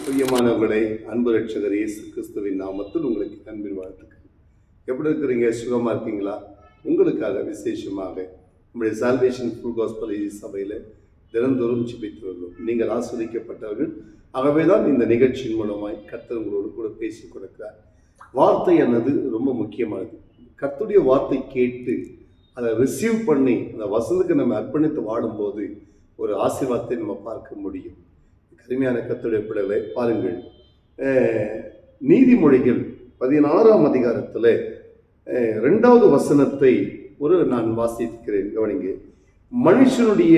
பிரியமானவர்களே, அன்பு ரட்சகர் இயேசு கிறிஸ்துவின் நாமத்தில் உங்களுக்கு அன்பின் வாழ்த்துக்கள். எப்படி இருக்கிறீங்க? சுகமாக இருக்கீங்களா? உங்களுக்காக விசேஷமாக நம்முடைய சால்வேஷன் ஃபுல் காஸ்பல் சபையில் தினந்தோறும் ஜெபித்து வருகிறோம். நீங்கள் ஆஸ்வதிக்கப்பட்டவர்கள். ஆகவே தான் இந்த நிகழ்ச்சியின் மூலமாய் கர்த்தர் உங்களோடு கூட பேசி கொடுக்கிறார். வார்த்தை என்னது ரொம்ப முக்கியமானது. கர்த்தருடைய வார்த்தை கேட்டு அதை ரிசீவ் பண்ணி அந்த வசனத்துக்கு நம்ம அர்ப்பணித்து வாடும்போது ஒரு ஆசீர்வாதத்தை நம்ம பார்க்க முடியும். கருமையான கர்த்தருடைய பிள்ளைகளை பாருங்கள், நீதிமொழிகள் 16ஆம் அதிகாரத்தில் 2வது வசனத்தை நான் வாசிக்கிறேன், கவனிங்க. மனுஷனுடைய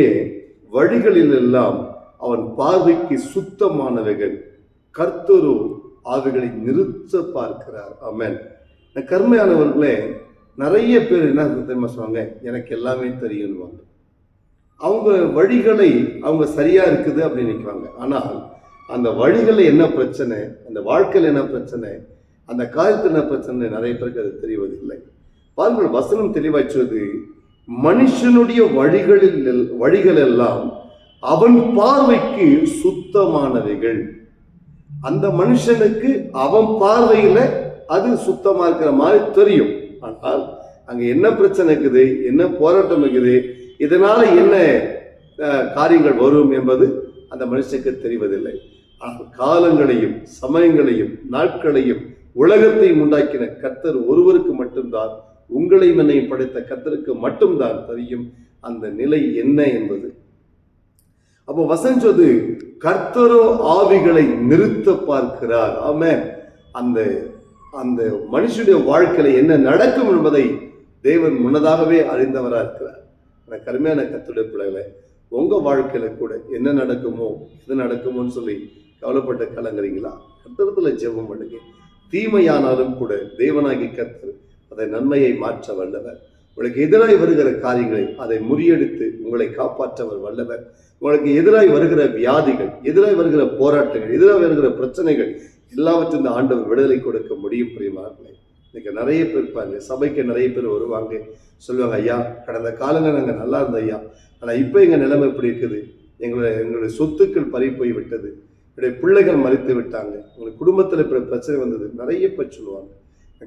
வழிகளிலெல்லாம் அவன் பார்வைக்கு சுத்தமானவைகள், கர்த்தரோ அவைகளை நிறுத்த பார்க்கிறார். ஆமென். கருமையானவர்களே, நிறைய பேர் என்ன தெரியுமா சொல்லுவாங்க, எனக்கு எல்லாமே தெரியும்வாங்க. அவங்க வழிகளை அவங்க சரியா இருக்குது அப்படின்னு நினைக்கிறாங்க. ஆனால் அந்த வழிகளில் என்ன பிரச்சனை, அந்த வாழ்க்கையில் என்ன பிரச்சனை, அந்த காலத்தில் என்ன பிரச்சனை, நிறைய பேருக்கு அது தெரிவதில்லை. பாருங்கள், வசனம் தெளிவாச்சுவது, மனுஷனுடைய வழிகள் எல்லாம் அவன் பார்வைக்கு சுத்தமானவைகள். அந்த மனுஷனுக்கு அவன் பார்வையில அது சுத்தமா இருக்கிற மாதிரி தெரியும். ஆனால் அங்க என்ன பிரச்சனை இருக்குது, என்ன போராட்டம் இருக்குது, இதனால என்ன காரியங்கள் வரும் என்பது அந்த மனுஷனுக்கு தெரிவதில்லை. காலங்களையும் சமயங்களையும் நாட்களையும் உலகத்தையும் உண்டாக்கின கர்த்தர் ஒருவருக்கு மட்டும்தான், உங்களையும் என்னையும் படைத்த கர்த்தருக்கு மட்டும்தான் தெரியும் அந்த நிலை என்ன என்பது. அப்போ வசனம் சொல்வது, கர்த்தரோ ஆவிகளை நிறுத்த பார்க்கிறார். ஆமென். அந்த அந்த மனுஷனுடைய வாழ்க்கையில என்ன நடக்கும் என்பதை தேவன் முன்னதாகவே அறிந்தவராக இருக்கிறார். கருமையான கர்த்தருடைய பிள்ளைகளை, உங்க வாழ்க்கையில கூட என்ன நடக்குமோ எது நடக்குமோன்னு சொல்லி கவலைப்பட்ட கலங்குறீங்களா? கர்த்தரத்துல ஜெபம் பண்ணுங்க. தீமையானாலும் கூட தேவனாகி கர்த்தர் அதை நன்மையை மாற்ற வல்லவர். உங்களுக்கு எதிராய் வருகிற காரியங்களை அதை முறியடித்து உங்களை காப்பாற்றவர் வல்லவர். உங்களுக்கு எதிராய் வருகிற வியாதிகள், எதிராய் வருகிற போராட்டங்கள், எதிராக வருகிற பிரச்சனைகள் எல்லாவற்றும் இந்த ஆண்டவர் விடுதலை கொடுக்க முடியும். பிரியமானவர்களே, இன்னைக்கு நிறைய பேர் இருப்பாங்க, சபைக்கு நிறைய பேர் வருவாங்க, சொல்லுவாங்க, ஐயா கடந்த காலங்கள் நாங்கள் நல்லா இருந்தோம் ஐயா, ஆனால் இப்போ எங்கள் நிலைமை எப்படி இருக்குது, எங்களுடைய சொத்துக்கள் பறி போய் விட்டது, என்னுடைய பிள்ளைகள் மறித்து விட்டாங்க, உங்களுக்கு குடும்பத்தில் இப்போ பிரச்சனை வந்தது, நிறைய பேர் சொல்லுவாங்க.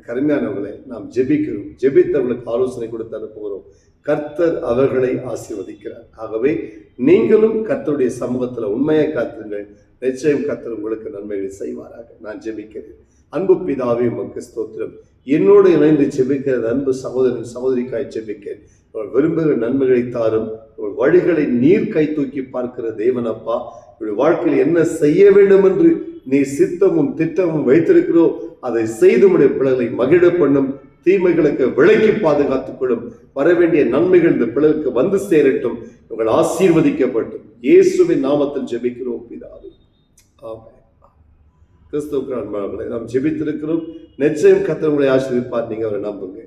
கருமையானவர்களை, நாம் ஜெபிக்கிறோம், ஜெபித்தவர்களுக்கு ஆலோசனை கொடுத்து அனுப்புகிறோம். கர்த்தர் அவர்களை ஆசீர்வதிக்கிறார். ஆகவே நீங்களும் கர்த்தருடைய சமூகத்தில் உண்மையை காத்துங்கள். நிச்சயம் கர்த்தர் உங்களுக்கு நன்மைகளை செய்வாராக. நான் ஜெபிக்கிறேன். அன்பு பிதாவே, உமக்கு ஸ்தோத்திரம். என்னோடு இணைந்து ஜெபிக்கிறது அன்பு சகோதரன் சகோதரிக்காய் ஜெபிக்கிறேன். விரும்புகிற நன்மைகளை தாரும். வழிகளை நீர் கை தூக்கி பார்க்கிற தேவனப்பா, வாழ்க்கையில் என்ன செய்ய வேண்டும் என்று நீ சித்தமும் திட்டமும் வைத்திருக்கிறோ அதை செய்து உடைய பிள்ளைகளை மகிழ பண்ணும். தீமைகளுக்கு விலக்கி பாதுகாத்துக் கொள்ளும். வரவேண்டிய நன்மைகள் இந்த பிள்ளைகளுக்கு வந்து சேரட்டும். உங்கள் ஆசீர்வதிக்கப்பட்டும். இயேசுவின் நாமத்தில் ஜெபிக்கிறோம் பிதாவே. ஆமென். கிறிஸ்துவுக்கு அன்பானவர்களே, நாம் ஜெபித்திருக்கிறோம். நிச்சயம் கர்த்தர் உங்களை ஆசீர்வதிப்பார். நீங்க அவரை நம்புங்க.